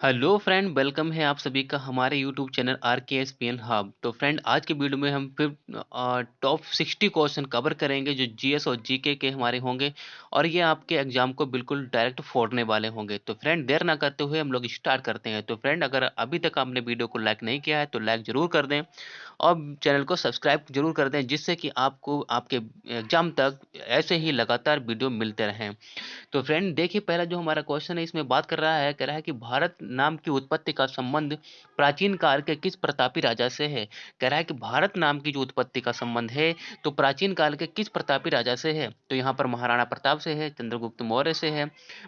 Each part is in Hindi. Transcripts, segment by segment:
हेलो फ्रेंड, वेलकम है आप सभी का हमारे यूट्यूब चैनल आर के एस पी एन हब। तो फ्रेंड, आज के वीडियो में हम फिर टॉप 60 क्वेश्चन कवर करेंगे जो जीएस और जीके के हमारे होंगे और ये आपके एग्जाम को बिल्कुल डायरेक्ट फोड़ने वाले होंगे। तो फ्रेंड, देर ना करते हुए हम लोग स्टार्ट करते हैं। तो फ्रेंड, अगर अभी तक आपने वीडियो को लाइक नहीं किया है तो लाइक जरूर कर दें और चैनल को सब्सक्राइब जरूर कर दें, जिससे कि आपको आपके एग्जाम तक ऐसे ही लगातार वीडियो मिलते रहें। तो फ्रेंड देखिए, पहला जो हमारा क्वेश्चन है इसमें बात कर रहा है, कह रहा है कि भारत नाम की उत्पत्ति का संबंध प्राचीन काल के किस प्रतापी राजा से है। कह रहा है कि भारत नाम की जो उत्पत्ति का संबंध है तो प्राचीन काल के किस प्रतापी राजा से है। तो यहाँ पर महाराणा प्रताप से है, चंद्रगुप्त मौर्य से है,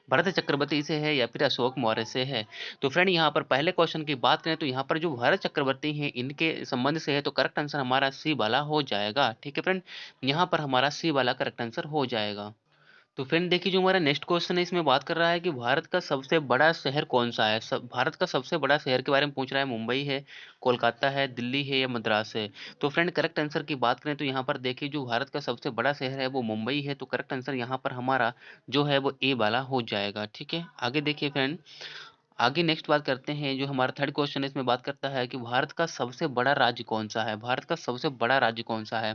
भरत चक्रवर्ती से है या फिर अशोक मौर्य से है। तो फ्रेंड, यहाँ पर पहले क्वेश्चन की बात करें तो यहाँ पर जो भरत चक्रवर्ती हैं इनके संबंध से है, तो करेक्ट आंसर हमारा सी वाला हो जाएगा। ठीक है फ्रेंड, यहाँ पर हमारा सी वाला करेक्ट आंसर हो जाएगा। तो फ्रेंड देखिए, जो हमारा नेक्स्ट क्वेश्चन है इसमें बात कर रहा है कि भारत का सबसे बड़ा शहर कौन सा है। भारत का सबसे बड़ा शहर के बारे में पूछ रहा है। मुंबई है, कोलकाता है, दिल्ली है या मद्रास है। तो फ्रेंड, करेक्ट आंसर की बात करें तो यहाँ पर देखिए, जो भारत का सबसे बड़ा शहर है वो मुंबई है। तो करेक्ट आंसर यहाँ पर हमारा जो है वो ए वाला हो जाएगा। ठीक है, आगे देखिए फ्रेंड, आगे नेक्स्ट बात करते हैं। जो हमारा थर्ड क्वेश्चन है इसमें बात करता है कि भारत का सबसे बड़ा राज्य कौन सा है। भारत का सबसे बड़ा राज्य कौन सा है,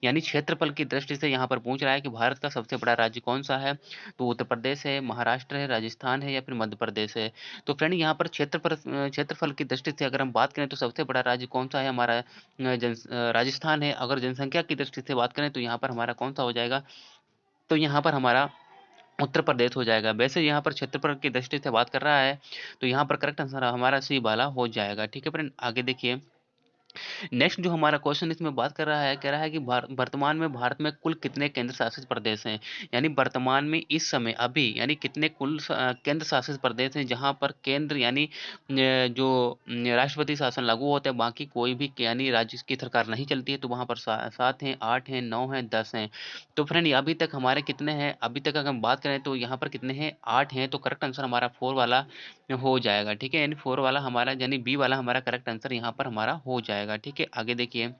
यानी क्षेत्रफल की दृष्टि से यहाँ पर पूछ रहा है कि भारत का सबसे बड़ा राज्य कौन सा है। तो उत्तर प्रदेश है, महाराष्ट्र है, राजस्थान है या फिर मध्य प्रदेश है। तो फ्रेंड, यहाँ पर क्षेत्रफल की दृष्टि से अगर हम बात करें तो सबसे बड़ा राज्य कौन सा है हमारा, राजस्थान है। अगर जनसंख्या की दृष्टि से बात करें तो यहाँ पर हमारा कौन सा हो जाएगा, तो यहाँ पर हमारा उत्तर प्रदेश हो जाएगा। वैसे यहाँ पर क्षेत्रफल की दृष्टि से बात कर रहा है तो यहाँ पर करेक्ट आंसर हमारा सी वाला हो जाएगा। ठीक है फ्रेंड, आगे देखिए, नेक्स्ट जो हमारा क्वेश्चन इसमें बात कर रहा है, कह रहा है कि वर्तमान में भारत में कुल कितने केंद्र शासित प्रदेश हैं। यानी वर्तमान में इस समय अभी यानी कितने कुल केंद्र शासित प्रदेश हैं जहां पर केंद्र यानी जो राष्ट्रपति शासन लागू होता है, बाकी कोई भी यानी राज्य की सरकार नहीं चलती है। तो वहां पर 7 हैं, 8 हैं, 9 हैं, 10 हैं। तो फ्रेंड, अभी तक हमारे कितने हैं, अभी तक अगर हम बात करें तो यहाँ पर कितने हैं, 8 हैं। तो करेक्ट आंसर हमारा 4 वाला हो जाएगा। ठीक है, यानी 4 वाला हमारा यानी बी वाला हमारा करेक्ट आंसर यहाँ पर हमारा हो जाएगा। ठीक है, आगे देखिए,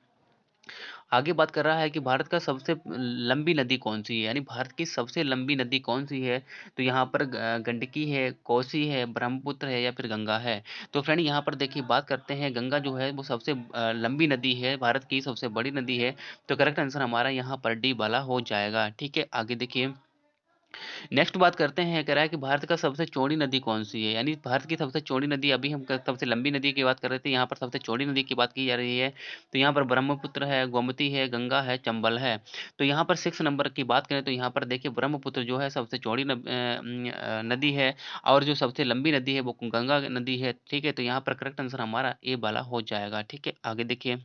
आगे बात कर रहा है कि भारत का सबसे लंबी नदी कौन सी है, यानी भारत की सबसे लंबी नदी कौन सी है। तो यहाँ पर गंडकी है, कोसी है, ब्रह्मपुत्र है या फिर गंगा है। तो फ्रेंड, यहाँ पर देखिए बात करते हैं, गंगा जो है वो सबसे लंबी नदी है, भारत की सबसे बड़ी नदी है। तो करेक्ट आंसर हमारा यहाँ पर डी वाला हो जाएगा। ठीक है, आगे देखिए, नेक्स्ट बात करते हैं, कह रहा है कि भारत का सबसे चौड़ी नदी कौन सी है। यानी भारत की सबसे चौड़ी नदी, अभी हम सबसे लंबी नदी की बात कर रहे थे, यहाँ पर सबसे चौड़ी नदी की बात की जा रही है। तो यहाँ पर ब्रह्मपुत्र है, गोमती है, गंगा है, चंबल है। तो यहाँ पर 6 नंबर की बात करें तो यहाँ पर देखिए, ब्रह्मपुत्र जो है सबसे चौड़ी नदी है और जो सबसे लंबी नदी है वो गंगा नदी है। ठीक है, तो यहाँ पर करेक्ट आंसर हमारा ए वाला हो जाएगा। ठीक है, आगे देखिए,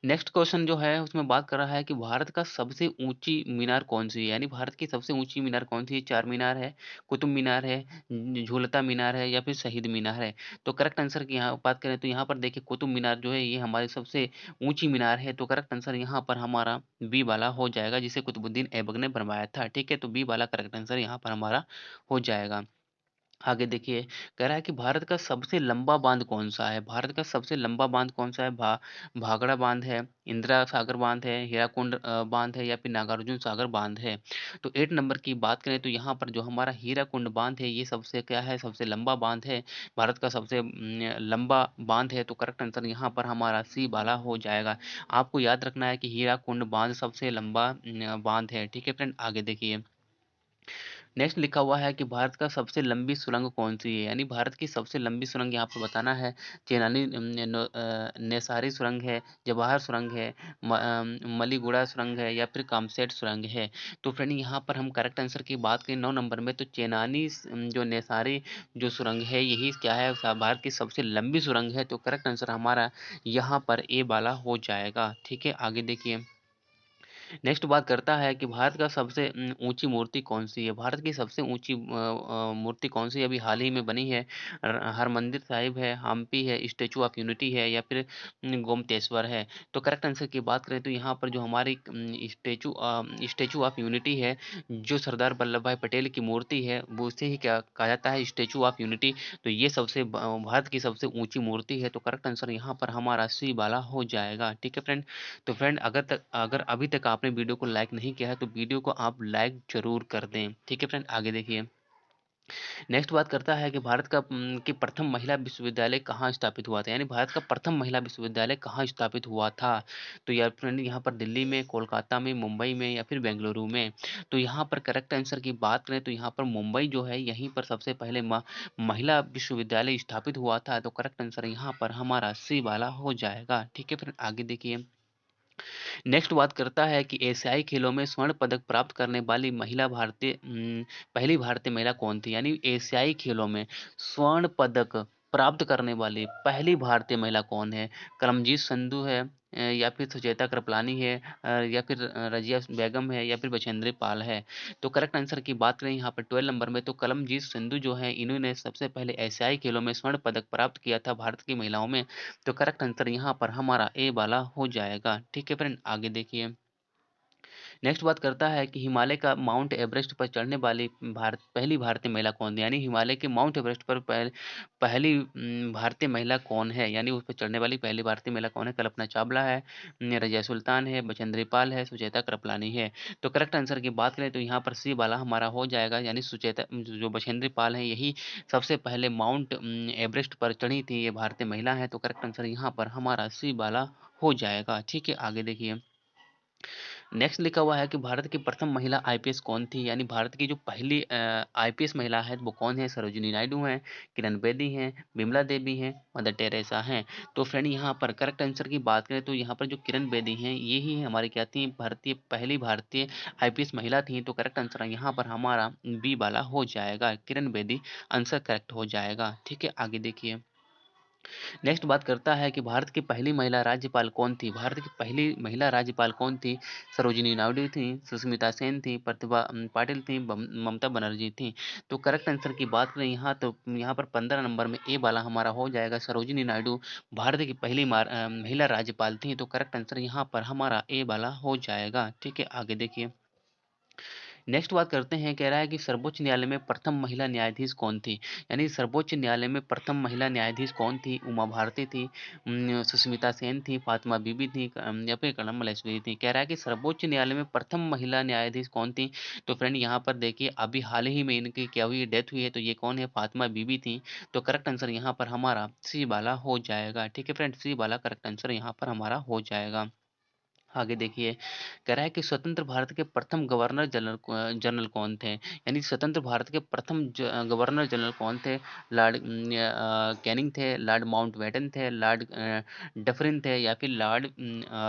नेक्स्ट क्वेश्चन जो है उसमें बात कर रहा है कि भारत का सबसे ऊंची मीनार कौन सी है। यानी भारत की सबसे ऊंची मीनार कौन सी है। चार मीनार है, कुतुब मीनार है, झूलता मीनार है या फिर शहीद मीनार है। तो करेक्ट आंसर की यहाँ बात करें तो यहाँ पर देखिए, कुतुब मीनार जो है ये हमारी सबसे ऊंची मीनार है। तो करेक्ट आंसर यहाँ पर हमारा बी वाला हो जाएगा, जिसे कुतुबुद्दीन ऐबक ने बनवाया था। ठीक है, तो बी वाला करेक्ट आंसर यहाँ पर हमारा हो जाएगा। आगे देखिए, कह रहा है कि भारत का सबसे लंबा बांध कौन-सा है? भारत का सबसे लंबा बांध कौन-सा है? भाखड़ा बांध है, इंदिरा सागर बांध है, हीराकुंड बांध है या फिर नागार्जुन सागर बांध है। तो 8 नंबर की बात करें तो यहाँ पर जो हमारा हीराकुंड बांध है ये सबसे क्या है, सबसे लंबा बांध है। भारत का सबसे लंबा बांध है। तो करेक्ट आंसर यहाँ पर हमारा सी वाला हो जाएगा। आपको याद रखना है कि हीराकुंड बांध सबसे लंबा बांध है। ठीक है फ्रेंड, आगे देखिए, नेक्स्ट लिखा हुआ है कि भारत का सबसे लंबी सुरंग कौन सी है। यानी भारत की सबसे लंबी सुरंग यहाँ पर बताना है। चेनानी नेसारी सुरंग है, जवाहर सुरंग है, मलीगुड़ा सुरंग है या फिर कामसेट सुरंग है। तो फ्रेंड, यहाँ पर हम करेक्ट आंसर की बात करें 9 नंबर में तो चेनानी जो नेसारी जो सुरंग है यही क्या है, भारत की सबसे लंबी सुरंग है। तो करेक्ट आंसर हमारा यहाँ पर ए वाला हो जाएगा। ठीक है, आगे देखिए, नेक्स्ट बात करता है कि भारत का सबसे ऊंची मूर्ति कौन सी है। भारत की सबसे ऊंची मूर्ति कौन सी अभी हाल ही में बनी है। हरमंदिर साहिब है, हम्पी है, स्टेचू ऑफ यूनिटी है या फिर गोमतेश्वर है। तो करेक्ट आंसर की बात करें तो यहाँ पर जो हमारी स्टेचू ऑफ यूनिटी है, जो सरदार वल्लभ भाई पटेल की मूर्ति है वो उसे ही क्या कहा जाता है, स्टेचू ऑफ यूनिटी। तो ये सबसे भारत की सबसे ऊंची मूर्ति है। तो करेक्ट आंसर यहाँ पर हमारा सी वाला हो जाएगा। ठीक है फ्रेंड, तो फ्रेंड, अगर अभी तक आपने वीडियो को लाइक नहीं किया है तो वीडियो को आप लाइक जरूर कर दें। ठीक है फ्रेंड, आगे देखिए, नेक्स्ट बात करता है कि भारत का कि प्रथम महिला विश्वविद्यालय कहाँ स्थापित हुआ था, यानी भारत का प्रथम महिला विश्वविद्यालय कहाँ स्थापित हुआ था। तो यार फ्रेंड यहाँ पर दिल्ली में, कोलकाता में, मुंबई में या फिर बेंगलुरु में। तो यहाँ पर करेक्ट आंसर की बात करें तो यहाँ पर मुंबई जो है यहीं पर सबसे पहले महिला विश्वविद्यालय स्थापित हुआ था। तो करेक्ट आंसर यहाँ पर हमारा सी वाला हो जाएगा। ठीक है फ्रेंड, आगे देखिए। नेक्स्ट बात करता है कि एशियाई खेलों में स्वर्ण पदक प्राप्त करने वाली पहली भारतीय महिला कौन थी, यानी एशियाई खेलों में स्वर्ण पदक प्राप्त करने वाली पहली भारतीय महिला कौन है। करमजीत संधू है, या फिर सुचेता कृपलानी है, या फिर रजिया बेगम है, या फिर बछेंद्री पाल है। तो करेक्ट आंसर की बात करें यहाँ पर 12 नंबर में, तो करमजीत संधू जो है इन्होंने सबसे पहले एशियाई खेलों में स्वर्ण पदक प्राप्त किया था भारत की महिलाओं में। तो करेक्ट आंसर यहाँ पर हमारा ए वाला हो जाएगा। ठीक है फ्रेंड, आगे देखिए। नेक्स्ट बात करता है कि हिमालय का माउंट एवरेस्ट पर चढ़ने वाली पहली भारतीय महिला कौन थी, यानी हिमालय के माउंट एवरेस्ट पर पहली भारतीय महिला कौन है, यानी उस पर चढ़ने वाली पहली भारतीय महिला कौन है। कल्पना चावला है, रजिया सुल्तान है, बचेंद्री पाल है, सुचेता कृपलानी है। तो करेक्ट आंसर की बात करें तो यहाँ पर सी वाला हमारा हो जाएगा, यानी सुचेता जो बचेंद्री पाल है यही सबसे पहले माउंट एवरेस्ट पर चढ़ी थी, ये भारतीय महिला है। तो करेक्ट आंसर यहाँ पर हमारा सी वाला हो जाएगा। ठीक है, आगे देखिए। नेक्स्ट लिखा हुआ है कि भारत की प्रथम महिला आईपीएस कौन थी, यानी भारत की जो पहली आईपीएस महिला है वो कौन है। सरोजिनी नायडू हैं, किरण बेदी हैं, बिमला देवी हैं, मदर टेरेसा हैं। तो फ्रेंड यहाँ पर करेक्ट आंसर की बात करें तो यहाँ पर जो किरण बेदी हैं ये ही हमारी क्या थी, पहली भारतीय आईपीएस महिला थी। तो करेक्ट आंसर यहाँ पर हमारा बी वाला हो जाएगा, किरण बेदी आंसर करेक्ट हो जाएगा। ठीक है, आगे देखिए। नेक्स्ट बात करता है कि भारत की पहली महिला राज्यपाल कौन थी। भारत की पहली महिला राज्यपाल कौन थी। सरोजिनी नायडू थी, सुष्मिता सेन थी, प्रतिभा पाटिल थी, ममता बनर्जी थी। तो करेक्ट आंसर की बात करें यहाँ तो यहाँ पर 15 नंबर में ए वाला हमारा हो जाएगा। सरोजिनी नायडू भारत की पहली महिला राज्यपाल थी। तो करेक्ट आंसर यहाँ पर हमारा ए वाला हो जाएगा। ठीक है, आगे देखिए। नेक्स्ट बात करते हैं, कह रहा है कि सर्वोच्च न्यायालय में प्रथम महिला न्यायाधीश कौन थी, यानी सर्वोच्च न्यायालय में प्रथम महिला न्यायाधीश कौन थी। उमा भारती थी, सुष्मिता सेन थी, फातिमा बीबी थी, या फिर कलम मलेश्वरी थी। कह रहा है कि सर्वोच्च न्यायालय में प्रथम महिला न्यायाधीश कौन थी। तो फ्रेंड यहाँ पर देखिए अभी हाल ही में इनकी क्या हुई, डेथ हुई है। तो ये कौन है, फातिमा बीबी थी। तो करेक्ट आंसर यहाँ पर हमारा सी वाला हो जाएगा। ठीक है फ्रेंड, सी वाला करेक्ट आंसर यहाँ पर हमारा हो जाएगा। आगे देखिए। कह रहा है कि स्वतंत्र भारत के प्रथम गवर्नर जनरल कौन थे, यानी स्वतंत्र भारत के प्रथम गवर्नर जनरल कौन थे। लॉर्ड कैनिंग थे, लॉर्ड माउंटबेटन थे, लॉर्ड डफरिन थे, या फिर लॉर्ड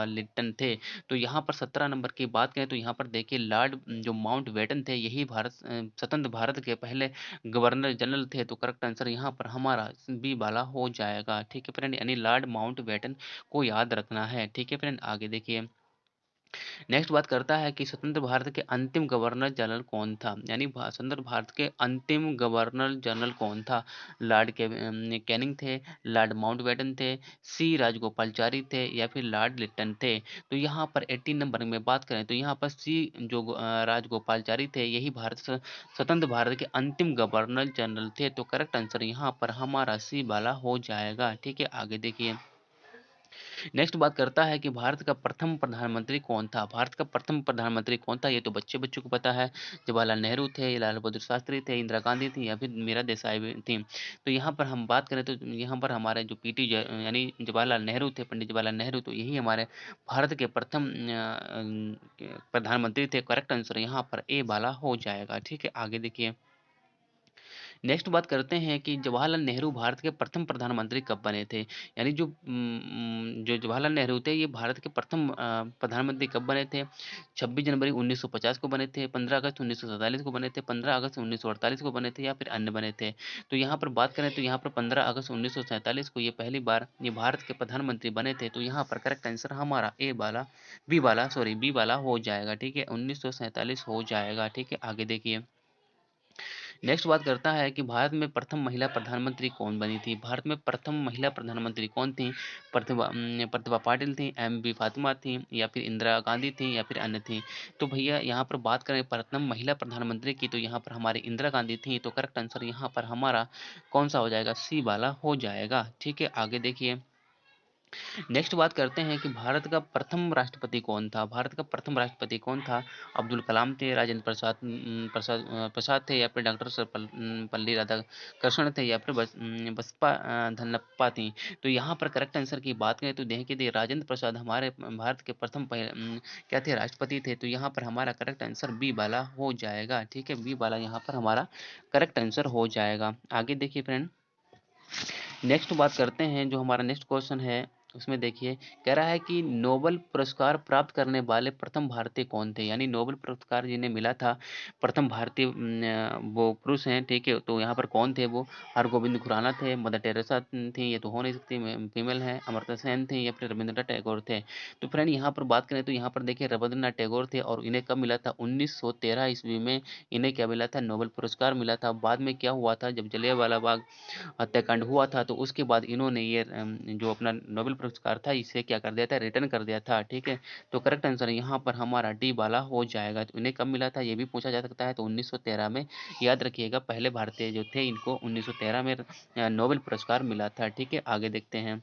लिट्टन थे। तो यहाँ पर 17 नंबर की बात करें तो यहाँ पर देखिए लॉर्ड जो माउंटबेटन थे यही स्वतंत्र भारत के पहले गवर्नर जनरल थे। तो करेक्ट आंसर यहाँ पर हमारा बी वाला हो जाएगा। ठीक है फ्रेंड, यानी लॉर्ड माउंटबेटन को याद रखना है। ठीक है फ्रेंड, आगे देखिए। नेक्स्ट बात करता है कि स्वतंत्र भारत के अंतिम गवर्नर जनरल कौन था, यानी स्वतंत्र भारत के अंतिम गवर्नर जनरल कौन था। लॉर्ड कैनिंग थे, लॉर्ड माउंटबेटन थे, सी राजगोपालचारी थे, या फिर लॉर्ड लिट्टन थे। तो यहाँ पर 18 नंबर में बात करें तो यहाँ पर सी जो राजगोपालचारी थे यही स्वतंत्र भारत के अंतिम गवर्नर जनरल थे। तो करेक्ट आंसर यहाँ पर हमारा सी वाला हो जाएगा। ठीक है, आगे देखिए। नेक्स्ट बात करता है कि भारत का प्रथम प्रधानमंत्री कौन था। भारत का प्रथम प्रधानमंत्री कौन था, ये तो बच्चों को पता है। जवाहरलाल नेहरू थे, लाल बहादुर शास्त्री थे, इंदिरा गांधी थी, या फिर मीरा देसाई भी थी। तो यहाँ पर हम बात करें तो यहाँ पर हमारे जो यानी जवाहरलाल नेहरू थे, पंडित जवाहरलाल नेहरू, तो यही हमारे भारत के प्रथम प्रधानमंत्री थे। करेक्ट आंसर यहाँ पर ए वाला हो जाएगा। ठीक है, आगे देखिए। नेक्स्ट बात करते हैं कि जवाहरलाल नेहरू भारत के प्रथम प्रधानमंत्री कब बने थे, यानी जो जवाहरलाल नेहरू थे ये भारत के प्रथम प्रधानमंत्री कब बने थे। 26 जनवरी 1950 को बने थे, 15 अगस्त 1947 को बने थे, 15 अगस्त 1948 को बने थे, या फिर अन्य बने थे। तो यहाँ पर बात करें तो यहाँ पर 15 अगस्त 1947 को ये पहली बार ये भारत के प्रधानमंत्री बने थे। तो यहाँ पर करेक्ट आंसर हमारा बी वाला हो जाएगा। ठीक है, 1947 हो जाएगा। ठीक है, आगे देखिए। नेक्स्ट बात करता है कि भारत में प्रथम महिला प्रधानमंत्री कौन बनी थी। भारत में प्रथम महिला प्रधानमंत्री कौन थी। प्रतिभा पाटिल थी, एम बी फातिमा थी, या फिर इंदिरा गांधी थी, या फिर अन्य थी। तो भैया यहाँ पर बात करें प्रथम महिला प्रधानमंत्री की तो यहाँ पर हमारी इंदिरा गांधी थी। तो करेक्ट आंसर यहाँ पर हमारा कौन सा हो जाएगा, सी वाला हो जाएगा। ठीक है, आगे देखिए। नेक्स्ट बात करते हैं कि भारत का प्रथम राष्ट्रपति कौन था? भारत का प्रथम राष्ट्रपति कौन था? अब्दुल कलाम थे, राजेंद्र प्रसाद थे, या फिर डॉक्टर सर्वपल्ली राधाकृष्णन थे, या फिर बसपा धनप्पा थी। तो यहाँ पर करेक्ट आंसर की बात करें तो देखें कि राजेंद्र प्रसाद हमारे भारत के प्रथम क्या थे, राष्ट्रपति थे। तो यहाँ पर हमारा करेक्ट आंसर बी वाला हो जाएगा। ठीक है, बी वाला यहाँ पर हमारा करेक्ट आंसर हो जाएगा। आगे देखिए फ्रेंड, नेक्स्ट बात करते हैं, जो हमारा नेक्स्ट क्वेश्चन है उसमें देखिए, कह रहा है कि नोबेल पुरस्कार प्राप्त करने वाले प्रथम भारतीय कौन थे? यानी नोबेल पुरस्कार जिन्हें मिला था, प्रथम भारतीय वो पुरुष हैं। ठीक है, तो यहाँ पर कौन थे वो? हरगोविंद खुराना थे, मदर टेरेसा थी, ये तो हो नहीं सकती, फीमेल हैं, अमर्त्य सेन थी, या फिर रविंद्रनाथ टैगोर थे। तो फ्रेंड यहाँ पर बात करें तो यहाँ पर देखिए रविंद्रनाथ टैगोर थे, और इन्हें कब मिला था? 1913 ईस्वी में इन्हें क्या मिला था? नोबेल पुरस्कार मिला था। बाद में क्या हुआ था, जब जलियांवाला बाग हत्याकांड हुआ था, तो उसके बाद इन्होंने ये जो अपना नोबेल पुरस्कार था, इसे क्या कर दिया था? रिटर्न कर दिया था। ठीक है, तो करेक्ट आंसर यहाँ पर हमारा डी वाला हो जाएगा। तो इन्हें कब मिला था ये भी पूछा जा सकता है, तो 1913 में। याद रखिएगा, पहले भारतीय जो थे इनको 1913 में नोबेल पुरस्कार मिला था। ठीक है, आगे देखते हैं।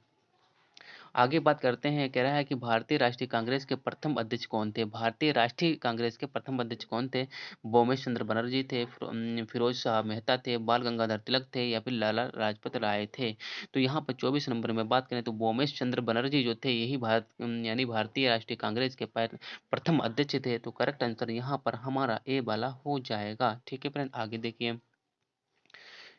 आगे बात करते हैं, कह रहा है कि भारतीय राष्ट्रीय कांग्रेस के प्रथम अध्यक्ष कौन थे? भारतीय राष्ट्रीय कांग्रेस के प्रथम अध्यक्ष कौन थे? भोमेश चंद्र बनर्जी थे, फिरोज शाह मेहता थे, बाल गंगाधर तिलक थे, या फिर लाला लाजपत राय थे। तो यहाँ पर 24 नंबर में बात करें तो भोमेश चंद्र बनर्जी जो थे, यही यानी भारतीय राष्ट्रीय कांग्रेस के प्रथम अध्यक्ष थे। तो करेक्ट आंसर यहाँ पर हमारा ए वाला हो जाएगा। ठीक है फ्रेंड, आगे देखिए।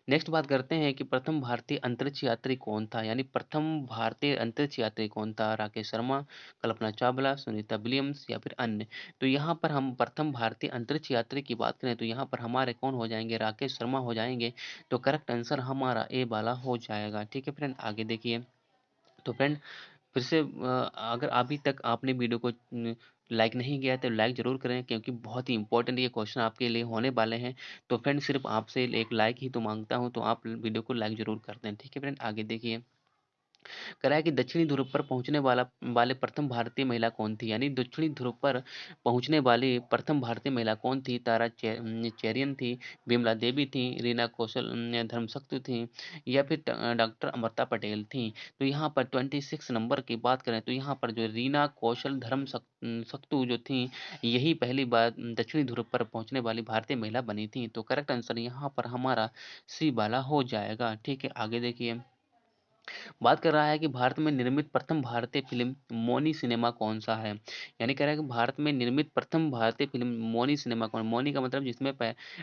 नेक्स्ट बात करते हैं कि प्रथम भारतीय अंतरिक्ष यात्री कौन था? यानी प्रथम भारतीय अंतरिक्ष यात्री कौन था? राकेश शर्मा, कल्पना चावला, सुनीता विलियम्स, या फिर अन्य। तो यहाँ पर हम प्रथम भारतीय अंतरिक्ष यात्री की बात करें तो यहाँ पर हमारे कौन हो जाएंगे? राकेश शर्मा हो जाएंगे। तो करेक्ट आंसर हमारा ए वाला हो जाएगा। ठीक है फ्रेंड, आगे देखिए। तो फ्रेंड, फिर से अगर अभी तक आपने वीडियो को लाइक नहीं किया है तो लाइक ज़रूर करें, क्योंकि बहुत ही इंपॉर्टेंट ये क्वेश्चन आपके लिए होने वाले हैं। तो फ्रेंड, सिर्फ आपसे एक लाइक ही तो मांगता हूँ, तो आप वीडियो को लाइक ज़रूर कर दें। ठीक है फ्रेंड, आगे देखिए। करा है कि दक्षिणी ध्रुव पर पहुंचने वाले प्रथम भारतीय महिला कौन थी? यानी दक्षिणी ध्रुव पर पहुंचने वाली प्रथम भारतीय महिला कौन थी? तारा चेरियन थी, विमला देवी थी, रीना कौशल धर्मशक्तु थी, या फिर डॉक्टर अमृता पटेल थी। तो यहाँ पर 26 नंबर की बात करें तो यहाँ पर जो रीना कौशल धर्मशक्तु जो थी, यही पहली बार दक्षिणी ध्रुव पर पहुंचने वाली भारतीय महिला बनी थी। तो करेक्ट आंसर यहाँ पर हमारा सी वाला हो जाएगा। ठीक है, आगे देखिए। बात कर रहा है कि भारत में निर्मित प्रथम भारतीय फिल्म मौनी सिनेमा कौन सा है? यानी कह रहा है कि भारत में निर्मित प्रथम भारतीय फिल्म मौनी सिनेमा कौन? मौनी का मतलब जिसमें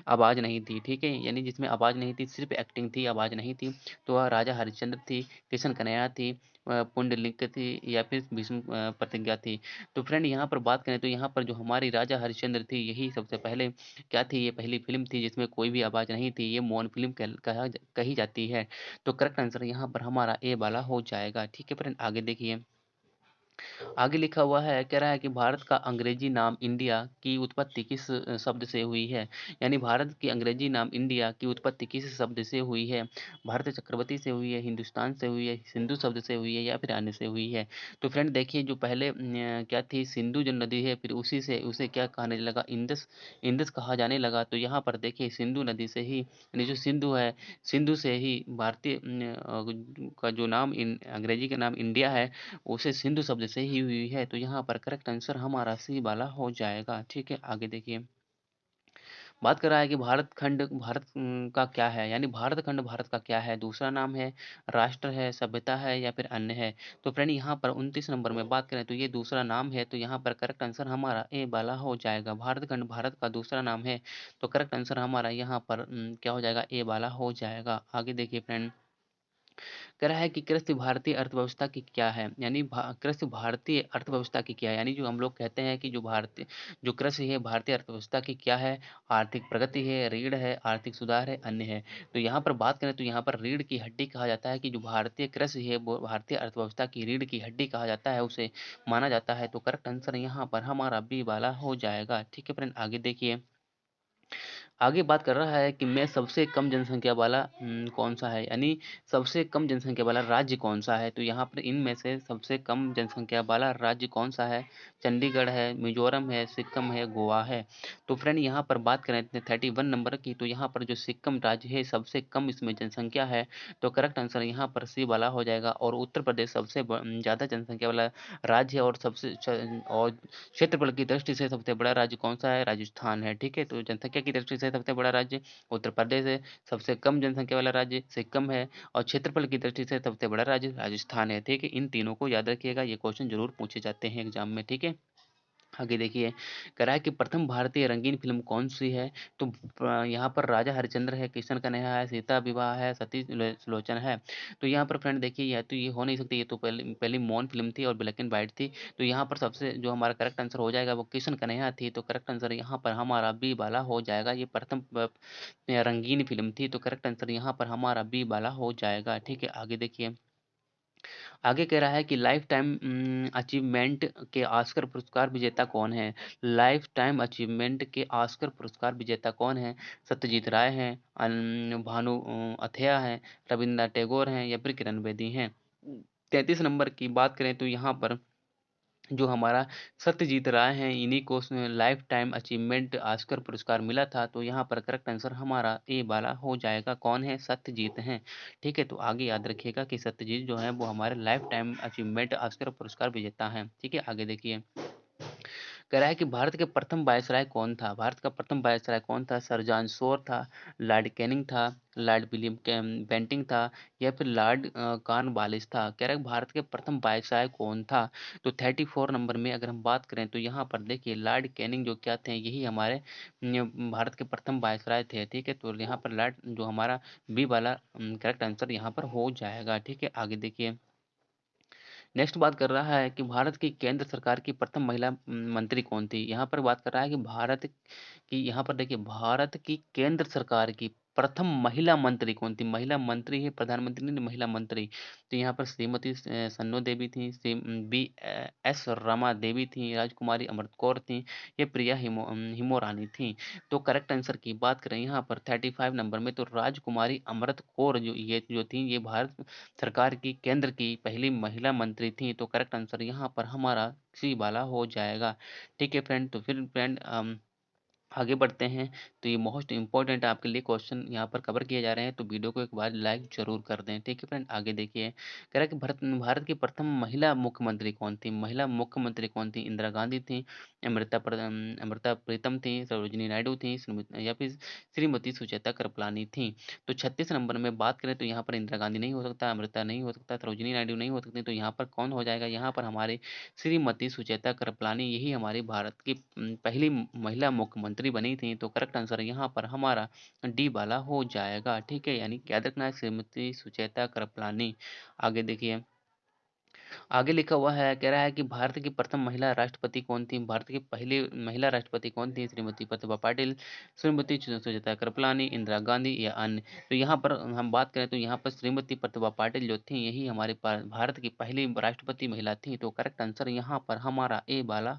आवाज नहीं थी। ठीक है, यानी जिसमें आवाज नहीं थी, सिर्फ एक्टिंग थी, आवाज नहीं थी। तो वह राजा हरिश्चंद्र थी, किशन कन्हैया थी, पुंडलिक थी, या फिर भीष्म प्रतिज्ञा थी। तो फ्रेंड, यहाँ पर बात करें तो यहाँ पर जो हमारी राजा हरिश्चंद्र थी, यही सबसे पहले क्या थी? ये पहली फिल्म थी जिसमें कोई भी आवाज नहीं थी। ये मौन फिल्म कही जाती है। तो करेक्ट आंसर यहाँ पर हमारा ए वाला हो जाएगा। ठीक है फ्रेंड, आगे देखिए। आगे लिखा हुआ है, कह रहा है कि भारत का अंग्रेजी नाम इंडिया की उत्पत्ति किस शब्द से हुई है? यानी भारत की अंग्रेजी नाम इंडिया की उत्पत्ति किस शब्द से हुई है? भारत चक्रवर्ती से हुई है, हिंदुस्तान से हुई है, सिंधु शब्द से हुई है, या फिर अन्य से हुई है? तो फ्रेंड देखिए, जो पहले क्या थी, सिंधु जो नदी है, फिर उसी से उसे क्या कहने लगा? इंदस। इंदस कहा जाने लगा। तो यहाँ पर देखिए, सिंधु नदी से ही, यानी जो सिंधु है, सिंधु से ही भारतीय का जो नाम अंग्रेजी का नाम इंडिया है, उसे सिंधु शब्द से ही हुई है। तो यहाँ पर करेक्ट आंसर हमारा सी वाला हो जाएगा। ठीक है, आगे देखिए। बात कर रहा है कि भारत का क्या है? यानी भारत खंड भारत का क्या है? दूसरा नाम है, राष्ट्र है, सभ्यता है, या फिर अन्य है? तो फ्रेंड, यहाँ पर 29 नंबर में बात करें तो ये दूसरा नाम है। तो यहाँ पर करेक्ट आंसर हमारा ए वाला हो जाएगा। भारत खंड भारत का दूसरा नाम है। तो करेक्ट आंसर हमारा यहाँ पर क्या हो जाएगा? ए वाला हो जाएगा। आगे देखिए फ्रेंड, कह रहा है कि कृषि भारतीय अर्थव्यवस्था की क्या है? यानी कृषि भारतीय अर्थव्यवस्था की क्या है? यानी जो हम लोग कहते हैं कि जो कृषि है भारतीय अर्थव्यवस्था की क्या है? आर्थिक प्रगति है, रीढ़ है, आर्थिक सुधार है, अन्य है। तो यहाँ पर बात करें तो यहाँ पर रीढ़ की हड्डी कहा जाता है कि जो भारतीय कृषि है वो भारतीय अर्थव्यवस्था की रीढ़ की हड्डी कहा जाता है, उसे माना जाता है। तो करेक्ट आंसर यहाँ पर हमारा बी वाला हो जाएगा। ठीक है फ्रेंड, आगे देखिए। आगे बात कर रहा है कि मैं सबसे कम जनसंख्या वाला कौन-सा है? यानी सबसे कम जनसंख्या वाला राज्य कौन-सा है? तो यहाँ पर इनमें से सबसे कम जनसंख्या वाला राज्य कौन-सा है? चंडीगढ़ है, मिज़ोरम है, सिक्किम है, गोवा है। तो फ्रेंड यहाँ पर बात करें 31 नंबर की, तो यहाँ पर जो सिक्किम राज्य है सबसे कम इसमें जनसंख्या है, तो करेक्ट आंसर यहाँ पर सी वाला हो जाएगा। और उत्तर प्रदेश सबसे ज़्यादा जनसंख्या वाला राज्य है और सबसे और क्षेत्रफल की दृष्टि से सबसे बड़ा राज्य कौन-सा है? राजस्थान है, ठीक है? तो जनसंख्या की दृष्टि से सबसे बड़ा राज्य उत्तर प्रदेश है, सबसे कम जनसंख्या वाला राज्य सिक्किम है और क्षेत्रफल की दृष्टि से सबसे बड़ा राज्य राजस्थान है, ठीक है? इन तीनों को याद रखिएगा, ये क्वेश्चन ज़रूर पूछे जाते हैं एग्ज़ाम में, ठीक है? आगे देखिए, कह रहा है कि प्रथम भारतीय रंगीन फ़िल्म कौन-सी है? तो यहाँ पर राजा हरिश्चंद्र है, किशन कन्हैया है, सीता विवाह है, सती सुलोचना है। तो यहाँ पर फ्रेंड देखिए, यह तो ये हो नहीं सकती, ये तो पहली पहली मौन फ़िल्म थी और ब्लैक एंड व्हाइट थी। तो यहाँ पर सबसे जो हमारा करेक्ट आंसर हो जाएगा वो किशन कन्हैया थी, तो करेक्ट आंसर यहाँ पर हमारा बी वाला हो जाएगा। ये प्रथम रंगीन फ़िल्म थी, तो करेक्ट आंसर यहाँ पर हमारा बी वाला हो जाएगा, ठीक है? आगे देखिए, आगे कह रहा है कि लाइफ टाइम अचीवमेंट के ऑस्कर पुरस्कार विजेता कौन है? लाइफ टाइम अचीवमेंट के ऑस्कर पुरस्कार विजेता कौन है? सत्यजीत राय हैं, भानु अथैया हैं, रविन्द्रनाथ टैगोर हैं या फिर किरण बेदी हैं। 33 नंबर की बात करें तो यहाँ पर जो हमारा सत्यजीत राय हैं, इन्हीं को लाइफ टाइम अचीवमेंट ऑस्कर पुरस्कार मिला था, तो यहाँ पर करेक्ट आंसर हमारा ए वाला हो जाएगा। कौन है? सत्यजीत हैं, ठीक है? तो आगे याद रखिएगा कि सत्यजीत जो है वो हमारे लाइफ टाइम अचीवमेंट ऑस्कर पुरस्कार विजेता हैं, ठीक है? आगे देखिए, कह रहा है कि भारत के प्रथम वायसराय कौन था? भारत का प्रथम वायसराय कौन था? सर जॉन शोर था, लॉर्ड कैनिंग था, लॉर्ड विलियम बेंटिंक था या फिर लॉर्ड कॉर्नवालिस था। कह रहा है भारत के प्रथम वायसराय कौन था? तो 34 नंबर में अगर हम बात करें तो यहाँ पर देखिए लॉर्ड कैनिंग जो क्या थे, यही हमारे भारत के प्रथम वायसराय थे, ठीक है? तो यहाँ पर लॉर्ड जो हमारा बी वाला करेक्ट आंसर यहाँ पर हो जाएगा, ठीक है? आगे देखिए, नेक्स्ट बात कर रहा है कि भारत की केंद्र सरकार की प्रथम महिला मंत्री कौन थी? यहाँ पर बात कर रहा है कि भारत की, यहाँ पर देखिए, भारत की केंद्र सरकार की प्रथम महिला मंत्री कौन थी? महिला मंत्री है, प्रधानमंत्री नहीं, महिला मंत्री। तो यहाँ पर श्रीमती सन्नो देवी थी, एस रमा देवी थी, राजकुमारी अमृत कौर थी या प्रिया हिमो रानी थी। तो करेक्ट आंसर की बात करें यहाँ पर 35 नंबर में, तो राजकुमारी अमृत कौर जो थी, ये भारत सरकार की केंद्र की पहली महिला मंत्री थी। तो करेक्ट आंसर यहाँ पर हमारा सी वाला हो जाएगा, ठीक है फ्रेंड? तो फिर फ्रेंड आगे बढ़ते हैं। तो ये मोस्ट इंपॉर्टेंट आपके लिए क्वेश्चन यहाँ पर कवर किए जा रहे हैं, तो वीडियो को एक बार लाइक जरूर कर दें, ठीक है फ्रेंड? आगे देखिए, कह रहा है कि भारत की प्रथम महिला मुख्यमंत्री कौन थी? महिला मुख्यमंत्री कौन थी? इंदिरा गांधी थी, अमृता प्रीतम थी, सरोजिनी नायडू थी, या फिर श्रीमती सुचेता कृपलानी थी। तो 36 नंबर में बात करें तो यहाँ पर इंदिरा गांधी नहीं हो सकता, अमृता नहीं हो सकता, सरोजिनी नायडू नहीं हो सकती, तो यहाँ पर कौन हो जाएगा? यहाँ पर हमारे श्रीमती सुचेता कृपलानी, यही हमारी भारत की पहली महिला मुख्यमंत्री बनी थी। तो करेक्ट आंसर यहाँ पर हमारा डी वाला हो जाएगा, ठीक है? यानी याद रखना है, श्रीमती सुचेता कृपलानी। आगे देखिए, आगे लिखा हुआ है, कह रहा है कि भारत की प्रथम महिला राष्ट्रपति कौन थी? भारत की पहली महिला राष्ट्रपति कौन थी? श्रीमती प्रतिभा पाटिल, श्रीमती सुचेता कृपलानी, इंदिरा गांधी या अन्य। तो यहाँ पर हम बात करें तो यहाँ पर श्रीमती प्रतिभा पाटिल जो थी, यही हमारे भारत की पहली राष्ट्रपति महिला थी। तो करेक्ट आंसर यहाँ पर हमारा ए वाला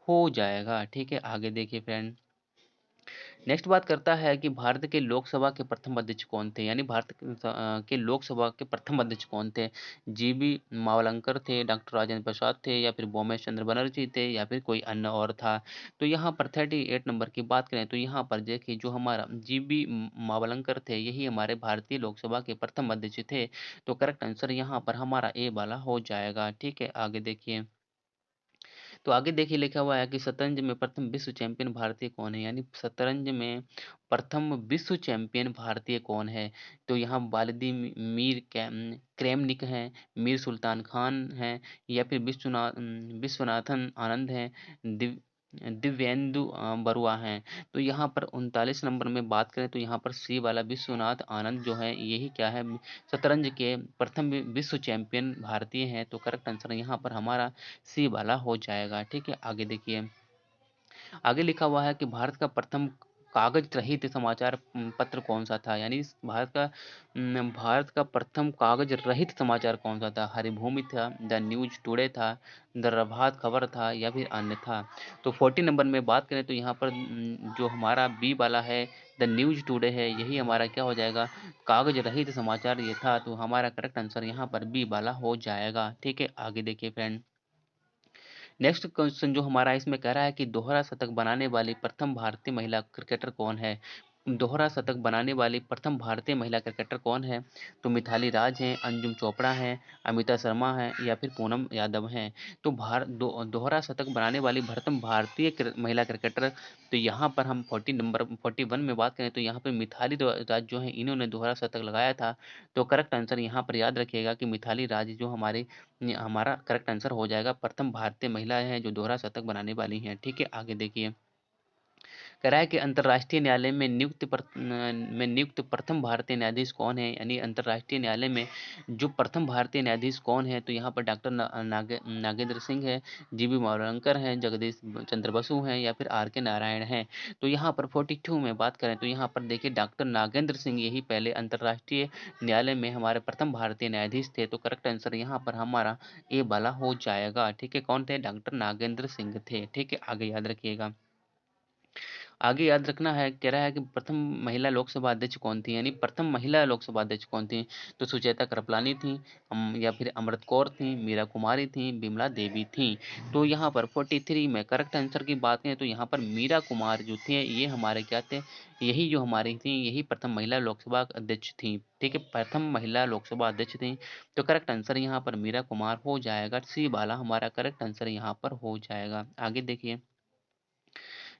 हो जाएगा, ठीक है? आगे देखिए फ्रेंड, नेक्स्ट बात करता है कि भारत के लोकसभा के प्रथम अध्यक्ष कौन थे? यानी भारत के लोकसभा के प्रथम अध्यक्ष कौन थे? जीबी मावलंकर थे, डॉक्टर राजेंद्र प्रसाद थे या फिर बोमेश चंद्र बनर्जी थे या फिर कोई अन्य और था? तो यहाँ पर 38 नंबर की बात करें तो यहाँ पर देखिए, जो हमारा जीबी मावलंकर थे, यही हमारे भारतीय लोकसभा के प्रथम अध्यक्ष थे। तो करेक्ट आंसर यहाँ पर हमारा ए वाला हो जाएगा, ठीक है? आगे देखिए, तो आगे देखिए, लिखा हुआ है कि शतरंज में प्रथम विश्व चैंपियन भारतीय कौन है? यानी शतरंज में प्रथम विश्व चैंपियन भारतीय कौन है? तो यहाँ वालिदी मीर क्रेमनिक हैं, मीर सुल्तान खान हैं या फिर विश्वनाथन आनंद हैं, दिव्येंदु बरुआ हैं। तो यहाँ पर 39 नंबर में बात करें तो यहाँ पर सी वाला विश्वनाथ आनंद जो है, यही क्या है? शतरंज के प्रथम विश्व चैंपियन भारतीय हैं। तो करेक्ट आंसर यहाँ पर हमारा सी वाला हो जाएगा, ठीक है? आगे देखिए, आगे लिखा हुआ है कि भारत का प्रथम कागज रहित समाचार पत्र कौन सा था? यानी भारत का प्रथम कागज रहित समाचार कौन सा था? हरिभूमि था, द न्यूज टुडे था, द प्रभात खबर था या फिर अन्य था? तो 40 नंबर में बात करें तो यहाँ पर जो हमारा बी वाला है द न्यूज टुडे है, यही हमारा क्या हो जाएगा? कागज रहित समाचार ये था। तो हमारा करेक्ट आंसर यहाँ पर बी वाला हो जाएगा। ठीक है, आगे देखिए फ्रेंड। नेक्स्ट क्वेश्चन जो हमारा इसमें कह रहा है कि दोहरा शतक बनाने वाली प्रथम भारतीय महिला क्रिकेटर कौन है? दोहरा शतक बनाने वाली प्रथम भारतीय महिला क्रिकेटर कौन है? तो मिथाली राज हैं, अंजुम चोपड़ा हैं, अमिता शर्मा हैं या फिर पूनम यादव हैं। तो दोहरा शतक बनाने वाली प्रथम भारतीय महिला क्रिकेटर, तो यहाँ पर हम 41 में बात करें तो यहाँ पर मिथाली राज जो है इन्होंने दोहरा शतक लगाया था। तो करेक्ट आंसर यहाँ पर याद रखिएगा कि मिथाली राज जो हमारा करेक्ट आंसर हो जाएगा, प्रथम भारतीय महिला है जो दोहरा शतक बनाने वाली हैं। ठीक है, आगे देखिए। कह रहा है कि अंतर्राष्ट्रीय न्यायालय में नियुक्त प्रथम भारतीय न्यायाधीश कौन है? यानी अंतर्राष्ट्रीय न्यायालय में जो प्रथम भारतीय न्यायाधीश कौन है? तो यहाँ पर डॉक्टर नागेंद्र सिंह है, जीबी मावलंकर हैं, जगदीश चंद्र बसु हैं या फिर आर के नारायण हैं। तो यहाँ पर 42 में बात करें तो यहाँ पर देखिए डॉक्टर नागेंद्र सिंह यही पहले अंतर्राष्ट्रीय न्यायालय में हमारे प्रथम भारतीय न्यायाधीश थे। तो करेक्ट आंसर यहाँ पर हमारा ए वाला हो जाएगा। ठीक है, कौन थे? डॉक्टर नागेंद्र सिंह थे। ठीक है, आगे याद रखिएगा। आगे याद रखना है, कह रहा है कि प्रथम महिला लोकसभा अध्यक्ष कौन थी? यानी प्रथम महिला लोकसभा अध्यक्ष कौन थी? तो सुचेता कृपलानी थी, या फिर अमृत कौर थी, मीरा कुमारी थी, बिमला देवी थी। तो यहाँ पर 43 में करेक्ट आंसर की बात करें तो यहाँ पर मीरा कुमार जो थे ये हमारे क्या थे? यही जो हमारी थी यही प्रथम महिला लोकसभा अध्यक्ष थी। ठीक है, प्रथम महिला लोकसभा अध्यक्ष थी। तो करेक्ट आंसर यहाँ पर मीरा कुमार हो जाएगा। सी वाला हमारा करेक्ट आंसर यहाँ पर हो जाएगा। आगे देखिए।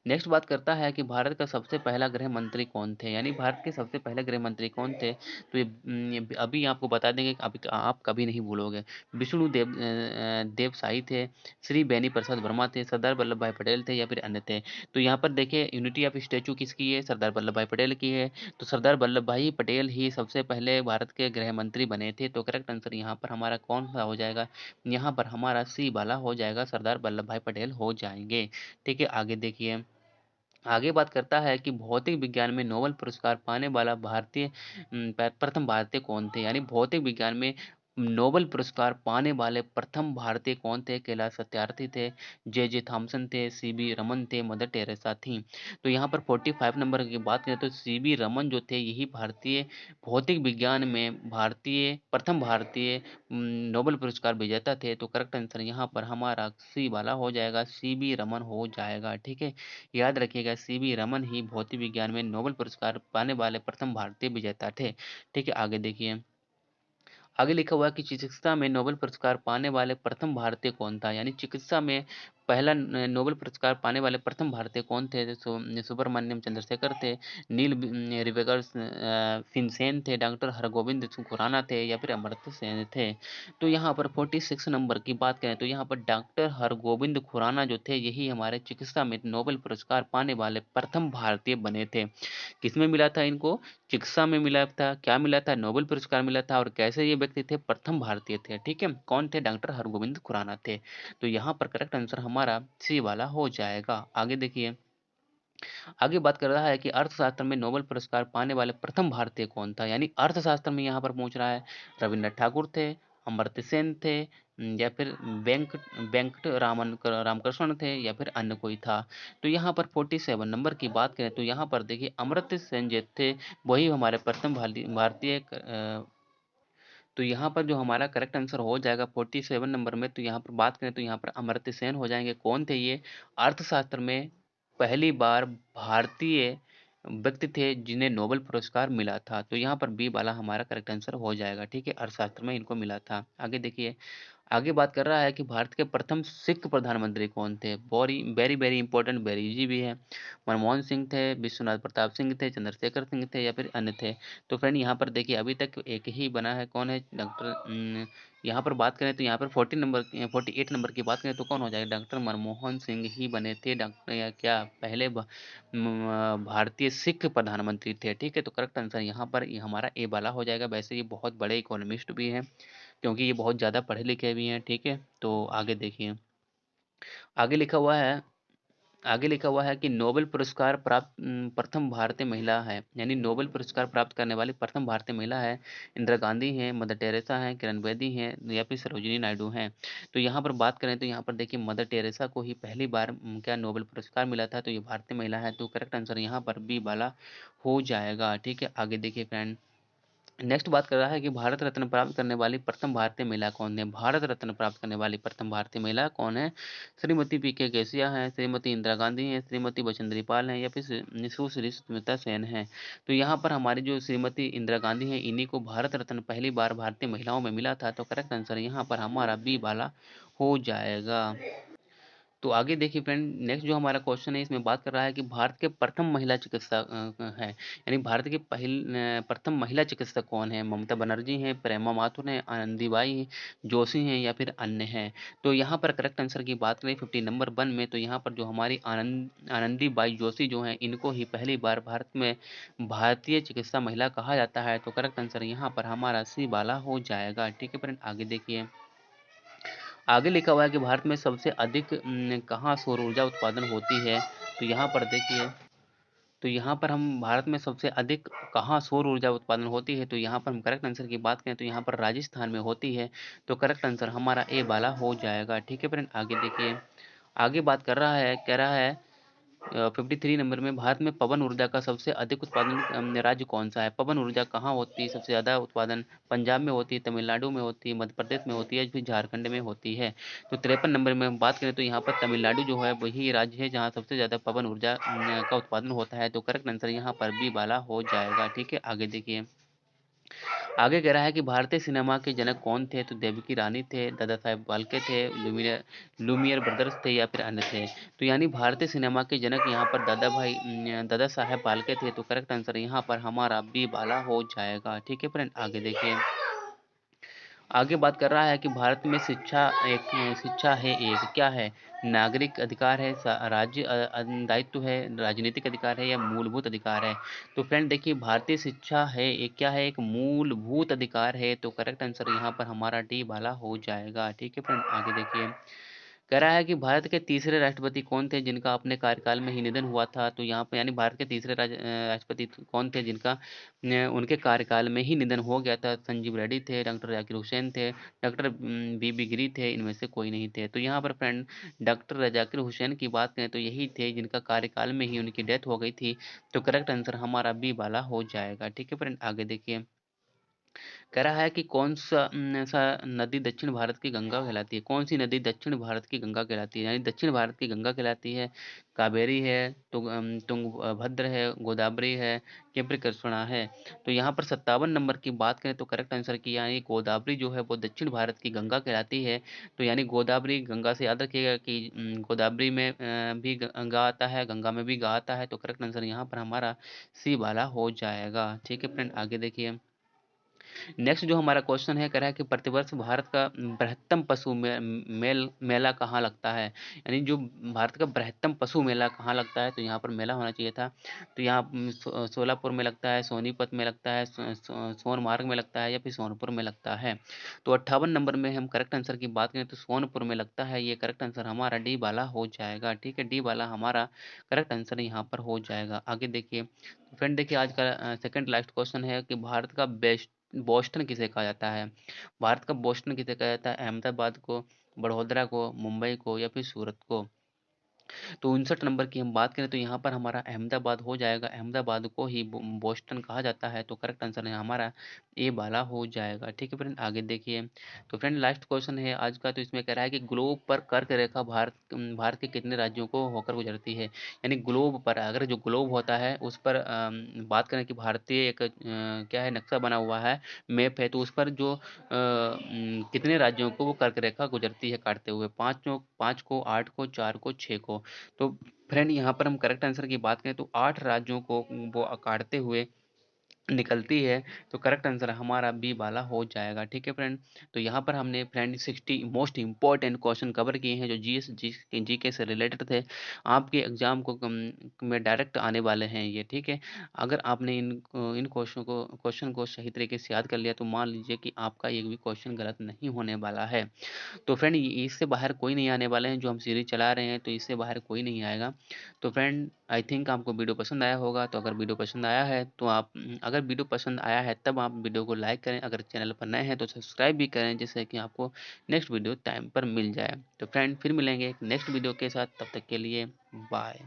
नेक्स्ट बात करता है कि भारत का सबसे पहला गृह मंत्री कौन थे? यानी भारत के सबसे पहले गृह मंत्री कौन थे? तो ये अभी आपको बता देंगे कि अभी आप कभी नहीं भूलोगे। विष्णु देव साई थे, श्री बेनी प्रसाद वर्मा थे, सरदार वल्लभ भाई पटेल थे या फिर अन्य थे। तो यहाँ पर देखिए यूनिटी ऑफ स्टैचू किसकी है? सरदार वल्लभ भाई पटेल की है। तो सरदार वल्लभ भाई पटेल ही सबसे पहले भारत के गृह मंत्री बने थे। तो करेक्ट आंसर यहाँ पर हमारा कौन सा हो जाएगा? यहाँ पर हमारा सी वाला हो जाएगा, सरदार वल्लभ भाई पटेल हो जाएंगे। ठीक है, आगे देखिए। आगे बात करता है कि भौतिक विज्ञान में नोबेल पुरस्कार पाने वाला प्रथम भारतीय कौन थे? यानी भौतिक विज्ञान में नोबेल पुरस्कार पाने वाले प्रथम भारतीय कौन थे? कैलाश सत्यार्थी थे, जे जे थॉमसन थे, सी बी रमन थे, मदर टेरेसा थी। तो यहाँ पर 45 नंबर की बात करें तो सी बी रमन जो थे यही भारतीय भौतिक विज्ञान में प्रथम भारतीय नोबेल पुरस्कार विजेता थे। तो करेक्ट आंसर यहाँ पर हमारा सी वाला हो जाएगा, सी बी रमन हो जाएगा। ठीक है, याद रखिएगा सी वी रमन ही भौतिक विज्ञान में नोबेल पुरस्कार पाने वाले प्रथम भारतीय विजेता थे। ठीक है, आगे देखिए। आगे लिखा हुआ है कि चिकित्सा में नोबेल पुरस्कार पाने वाले प्रथम भारतीय कौन था? यानी चिकित्सा में पहला नोबेल पुरस्कार पाने वाले प्रथम भारतीय कौन थे? तो सुब्रमण्यम चंद्रशेखर थे, नील रिवेकर फिनसेन थे, डॉक्टर हरगोविंद खुराना थे या फिर अमर्त्य सेन थे। तो यहाँ पर 46 नंबर की बात करें तो यहाँ पर डॉक्टर हरगोविंद खुराना जो थे यही हमारे चिकित्सा में नोबेल पुरस्कार पाने वाले प्रथम भारतीय बने थे। किसमें मिला था इनको? चिकित्सा में मिला था। क्या मिला था? नोबेल पुरस्कार मिला था। और कैसे ये व्यक्ति थे? प्रथम भारतीय थे। ठीक है, कौन थे? डॉक्टर हरगोविंद खुराना थे। तो यहाँ पर करेक्ट आंसर हमारा सी वाला हो जाएगा। आगे देखिए। आगे बात कर रहा है कि अर्थशास्त्र में नोबेल पुरस्कार पाने वाले प्रथम भारतीय कौन था? यानी अर्थशास्त्र में यहाँ पर पूछ रहा है। रविन्द्रनाथ ठाकुर थे, अमर्त्य सेन थे, या फिर वेंकट रामकृष्ण थे या फिर अन्य कोई था। तो यहाँ पर 47 नंबर की बात करें तो यहाँ पर देखिए अमर्त्य सेन जो थे वही हमारे प्रथम भारतीय तो यहाँ पर जो हमारा करेक्ट आंसर हो जाएगा 47 नंबर में, तो यहाँ पर बात करें तो यहाँ पर अमर्त्य सेन हो जाएंगे। कौन थे ये? अर्थशास्त्र में पहली बार भारतीय व्यक्ति थे जिन्हें नोबेल पुरस्कार मिला था। तो यहाँ पर बी वाला हमारा करेक्ट आंसर हो जाएगा। ठीक है, अर्थशास्त्र में इनको मिला था। आगे देखिए। आगे बात कर रहा है कि भारत के प्रथम सिख प्रधानमंत्री कौन थे? Very very important, very easy भी है। मनमोहन सिंह थे, विश्वनाथ प्रताप सिंह थे, चंद्रशेखर सिंह थे या फिर अन्य थे। तो फ्रेंड यहाँ पर देखिए अभी तक एक ही बना है। कौन है? डॉक्टर यहाँ पर बात करें तो यहाँ पर 48 नंबर की बात करें तो कौन हो जाएगा? डॉक्टर मनमोहन सिंह ही बने थे डॉक्टर या क्या पहले भारतीय सिख प्रधानमंत्री थे। ठीक है, तो करेक्ट आंसर यहाँ पर ये हमारा ए वाला हो जाएगा। वैसे ये बहुत बड़े इकोनॉमिस्ट भी हैं क्योंकि ये बहुत ज़्यादा पढ़े लिखे भी हैं। ठीक है, तो आगे देखिए। आगे लिखा हुआ है आगे लिखा हुआ है कि नोबेल पुरस्कार प्राप्त प्रथम भारतीय महिला है, यानी नोबेल पुरस्कार प्राप्त करने वाली प्रथम भारतीय महिला है। इंदिरा गांधी हैं, मदर टेरेसा हैं, किरण बेदी हैं या फिर सरोजिनी नायडू हैं। तो यहाँ पर बात करें तो यहाँ पर देखिए मदर टेरेसा को ही पहली बार क्या नोबेल पुरस्कार मिला था, तो ये भारतीय महिला है। तो करेक्ट आंसर यहाँ पर बी वाला हो जाएगा। ठीक है, आगे देखिए फ्रेंड, नेक्स्ट बात कर रहा है कि भारत रत्न प्राप्त करने वाली प्रथम भारतीय महिला कौन है। भारत रत्न प्राप्त करने वाली प्रथम भारतीय महिला कौन है। श्रीमती पी के केसिया है, श्रीमती इंदिरा गांधी है, श्रीमती बचेंद्री पाल है या फिर सुश्री स्मिता सेन है। तो यहाँ पर हमारी जो श्रीमती इंदिरा गांधी है, इन्हीं को भारत रत्न पहली बार भारतीय महिलाओं में मिला था। तो करेक्ट आंसर यहाँ पर हमारा बी वाला हो जाएगा। तो आगे देखिए फ्रेंड, नेक्स्ट जो हमारा क्वेश्चन है इसमें बात कर रहा है कि भारत के प्रथम महिला चिकित्सक है, यानी भारत के प्रथम महिला चिकित्सक कौन है। ममता बनर्जी हैं, प्रेमा माथुर हैं, आनंदीबाई जोशी हैं या फिर अन्य हैं। तो यहाँ पर करेक्ट आंसर की बात करें 50 नंबर 1 में, तो यहाँ पर जो हमारी आनंदीबाई जोशी जो हैं, इनको ही पहली बार भारत में भारतीय चिकित्सा महिला कहा जाता है। तो करेक्ट आंसर यहाँ पर हमारा सी वाला हो जाएगा। ठीक है फ्रेंड, आगे देखिए, आगे लिखा हुआ है कि भारत में सबसे अधिक कहाँ सौर ऊर्जा उत्पादन होती है। तो यहाँ पर देखिए, तो यहाँ पर हम भारत में सबसे अधिक कहाँ सौर ऊर्जा उत्पादन होती है, तो यहाँ पर हम करेक्ट आंसर की बात करें तो यहाँ पर राजस्थान में होती है। तो करेक्ट आंसर हमारा ए वाला हो जाएगा। ठीक है फ्रेंड, आगे देखिए, आगे बात कर रहा है, कह रहा है 53 नंबर में, भारत में पवन ऊर्जा का सबसे अधिक उत्पादन राज्य कौन सा है। पवन ऊर्जा कहाँ होती है सबसे ज़्यादा उत्पादन। पंजाब में होती है, तमिलनाडु में होती है, मध्य प्रदेश में होती है, फिर झारखंड में होती है। तो 53 नंबर में हम बात करें तो यहाँ पर तमिलनाडु जो है वही राज्य है जहाँ सबसे ज़्यादा पवन ऊर्जा का उत्पादन होता है। तो करेक्ट आंसर यहाँ पर बी वाला हो जाएगा। ठीक है, आगे देखिए, आगे कह रहा है कि भारतीय सिनेमा के जनक कौन थे। तो देवकी रानी थे, दादा साहेब फाल्के थे, लुमियर ब्रदर्स थे या फिर अन्य थे। तो यानी भारतीय सिनेमा के जनक यहाँ पर दादा साहेब फाल्के थे। तो करेक्ट आंसर यहाँ पर हमारा बी वाला हो जाएगा। ठीक है फ्रेंड, आगे देखिए, आगे बात कर रहा है कि भारत में शिक्षा है एक क्या है। नागरिक अधिकार है, राज्य दायित्व है, राजनीतिक अधिकार है या मूलभूत अधिकार है। तो फ्रेंड देखिए, भारतीय शिक्षा है एक क्या है, एक मूलभूत अधिकार है। तो करेक्ट आंसर यहाँ पर हमारा डी वाला हो जाएगा। ठीक है फ्रेंड, आगे देखिए, कह रहा है कि भारत के तीसरे राष्ट्रपति कौन थे जिनका अपने कार्यकाल में ही निधन हुआ था। तो यहाँ पे यानी भारत के तीसरे राष्ट्रपति कौन थे जिनका उनके कार्यकाल में ही निधन हो गया था। संजीव रेड्डी थे, डॉक्टर जाकिर हुसैन थे, डॉक्टर बीबी गिरी थे, इनमें से कोई नहीं थे। तो यहाँ पर फ्रेंड डॉक्टर जाकिर हुसैन की बात करें तो यही थे जिनका कार्यकाल में ही उनकी डेथ हो गई थी। तो करेक्ट आंसर हमारा बी वाला हो जाएगा। ठीक है फ्रेंड, आगे देखिए, कह रहा है कि कौन सा नदी दक्षिण भारत की गंगा कहलाती है। कौन सी नदी दक्षिण भारत की गंगा कहलाती है, यानी दक्षिण भारत की गंगा कहलाती है। कावेरी है, तुंगभद्र है, गोदावरी है या फिर कृष्णा है। तो यहाँ पर 57 नंबर की बात करें तो करेक्ट आंसर की यानी गोदावरी जो है वो दक्षिण भारत की गंगा कहलाती है। तो यानी गोदावरी गंगा से याद रखिएगा कि गोदावरी में भी गा आता है, गंगा में भी गा आता है। तो करेक्ट आंसर यहाँ पर हमारा सी वाला हो जाएगा। ठीक है फ्रेंड, आगे देखिए, नेक्स्ट जो हमारा क्वेश्चन है, कह रहा है कि प्रतिवर्ष भारत का बृहत्तम पशु मेला कहाँ लगता है। यानी जो भारत का बृहत्तम पशु मेला कहाँ लगता है, तो यहाँ पर मेला होना चाहिए था। तो यहाँ सोलापुर में लगता है, सोनीपत में लगता है, सोनमार्ग में लगता है या फिर सोनपुर में लगता है। तो 58 नंबर में हम करेक्ट आंसर की बात करें तो सोनपुर में लगता है। ये करेक्ट आंसर हमारा डी वाला हो जाएगा। ठीक है, डी वाला हमारा करेक्ट आंसर यहाँ पर हो जाएगा। आगे देखिए फ्रेंड, देखिए आज का सेकंड लास्ट क्वेश्चन है कि भारत का बेस्ट बोस्टन किसे कहा जाता है। भारत का बोस्टन किसे कहा जाता है। अहमदाबाद को, बड़ोदरा को, मुंबई को या फिर सूरत को। तो 59 नंबर की हम बात करें तो यहाँ पर हमारा अहमदाबाद हो जाएगा। अहमदाबाद को ही बोस्टन कहा जाता है। तो करेक्ट आंसर है हमारा ए वाला हो जाएगा। ठीक है फ्रेंड, आगे देखिए, तो फ्रेंड लास्ट क्वेश्चन है आज का। तो इसमें कह रहा है कि ग्लोब पर कर्क रेखा भारत के कितने राज्यों को होकर गुजरती है। यानी ग्लोब पर, अगर जो ग्लोब होता है उस पर बात करें कि भारतीय एक क्या है नक्शा बना हुआ है, मैप है, तो उस पर जो कितने राज्यों को वो कर्क रेखा गुजरती है काटते हुए। 5 को, 8 को, 4 को, 6 को। तो फ्रेंड यहाँ पर हम करेक्ट आंसर की बात करें तो 8 राज्यों को वो काटते हुए निकलती है तो करेक्ट आंसर हमारा बी वाला हो जाएगा। ठीक है फ्रेंड, तो यहाँ पर हमने friend 60 most important question cover किए हैं जो जीएस जीके से रिलेटेड थे, आपके एग्जाम को में डायरेक्ट आने वाले हैं ये। ठीक है, अगर आपने इन क्वेश्चन को सही तरीके से याद कर लिया तो मान लीजिए कि आपका एक भी क्वेश्चन गलत नहीं होने वाला है। तो फ्रेंड इससे बाहर कोई नहीं आने वाले हैं, जो हम सीरीज चला रहे हैं तो इससे बाहर कोई नहीं आएगा। तो फ्रेंड आई थिंक आपको वीडियो पसंद आया होगा, तो अगर वीडियो पसंद आया है तो आप अगर वीडियो पसंद आया है तब आप वीडियो को लाइक करें, अगर चैनल पर नए हैं तो सब्सक्राइब भी करें, जिससे कि आपको नेक्स्ट वीडियो टाइम पर मिल जाए। तो फ्रेंड फिर मिलेंगे एक नेक्स्ट वीडियो के साथ, तब तक के लिए बाय।